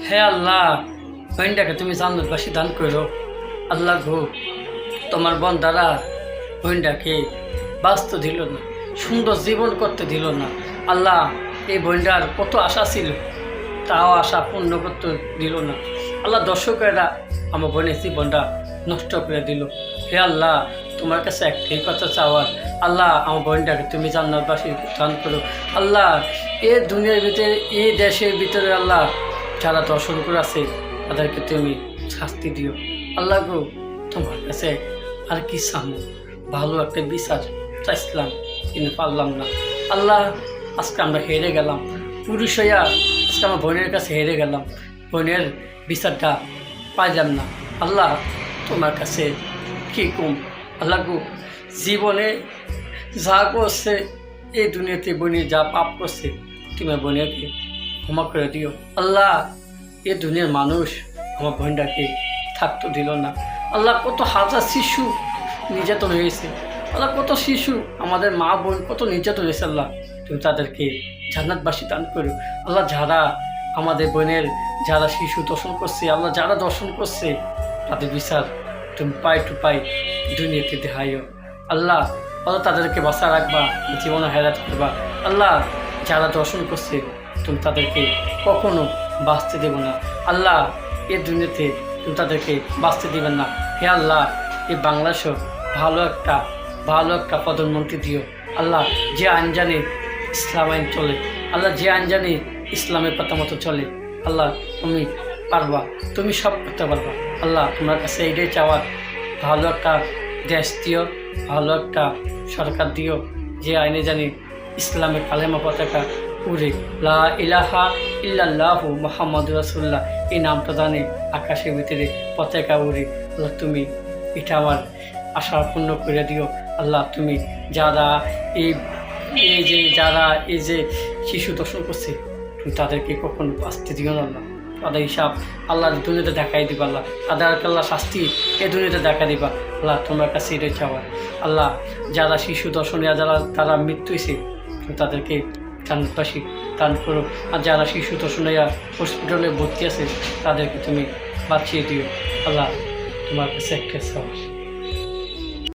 হে আল্লাহ, বইনটাকে তুমি জান্নাতবাসী দান করো। আল্লাহ গো, তোমার বন্দারা বইনটাকে বাঁচতে দিল না, সুন্দর জীবন করতে দিল না। আল্লাহ, এই বইনটার কত আশা ছিল, তাও আশা পূর্ণ করতে দিল না। আল্লাহ, দর্শকেরা আমার বোনের জীবনটা নষ্ট করে দিল। হে আল্লাহ, তোমার কাছে একটাই কথা চাওয়ার, আল্লাহ আমার বোনটাকে তুমি জান্নাতবাসী দান করো। আল্লাহ, এই দুনিয়ার ভিতরে, এই দেশের ভিতরে আল্লাহ যারা দর্শন করে আছে তাদেরকে তুমি শাস্তি দিও। আল্লাহ গো, তোমার কাছে আর কি সামনে ভালো একটা বিচার চাইছিলাম, কিন্তু পারলাম না। আল্লাহ, আজকে আমরা হেরে গেলাম, পুরুষ হইয়া আজকে আমার বোনের কাছে হেরে গেলাম, বোনের বিচারটা পাইলাম না। আল্লাহ, তোমার কাছে কী কম। আল্লাহ গো, জীবনে যা করছে, এই দুনিয়াতে বোনে যা পাপ করছে, তুমি বোনেরকে ক্ষমা করে দিও। আল্লাহ, এ দুনিয়ার মানুষ আমার বোনটাকে থাকতে দিল না। আল্লাহ, কত হাজার শিশু নির্যাতন হয়েছে। আল্লাহ, কত শিশু আমাদের মা বোন কত নির্যাতন হয়েছে। আল্লাহ, তুমি তাদেরকে জান্নাতবাসী দান করো। আল্লাহ, যারা আমাদের বোনের যারা শিশু দর্শন করছে, আল্লাহ যারা দর্শন করছে তাদের বিচার তুমি পাই টু পাই দুনিয়াতে দেখাইও। আল্লাহ, তাদেরকে বাঁচা রাখবা, জীবনে হেরাত করবা। আল্লাহ, যারা দর্শন করছে তুমি তাদেরকে কখনো বাঁচতে দেব না। আল্লাহ, এ দুনিয়াতে তুমি তাদেরকে বাঁচতে দেবেন না। হে আল্লাহ, এই বাংলাদেশও ভালো একটা প্রধানমন্ত্রী দিও। আল্লাহ, যে আইন জানে ইসলাম আইন চলে, আল্লাহ যে আইন জানে ইসলামের কথা মতো চলে। আল্লাহ, তুমি পারবা, তুমি সব করতে পারবা। আল্লাহ, তোমার কাছে এইটাই চাওয়ার, ভালো একটা দেশ দিও, ভালো একটা সরকার দিও, যে আইনে জানি ইসলামের কালেমা পতাকা উড়ে, লা ইলাহা ইল্লাল্লাহু মুহাম্মাদুর রাসূলুল্লাহ এই নামটা জানে আকাশের ভিতরে পতাকা উড়ে। আল্লাহ, তুমি এটা আমার আশা পূর্ণ করে দিও। আল্লাহ, তুমি যারা এই যে শিশু দর্শন করছে তুমি তাদেরকে কখনো বাঁচতে দিও না। আল্লাহ, তাদের হিসাব আল্লাহ দুনিয়াতে দেখাই দিবা। আল্লাহ, তাদের আল্লাহ শাস্তি এ দুনিয়াতে দেখা দিবা। আল্লাহ, তোমার কাছে এটাই চাওয়ার। আল্লাহ, যারা শিশু দর্শনীয় তারা মৃত্যু হয়েছে তুমি তাদেরকে জান্নাতবাসী দান করো। আর যারা শিশু দর্শনীয় হসপিটালে ভর্তি আছে তাদেরকে তুমি বাঁচিয়ে দিও। আল্লাহ, তোমার কাছে একটা চাওয়ার।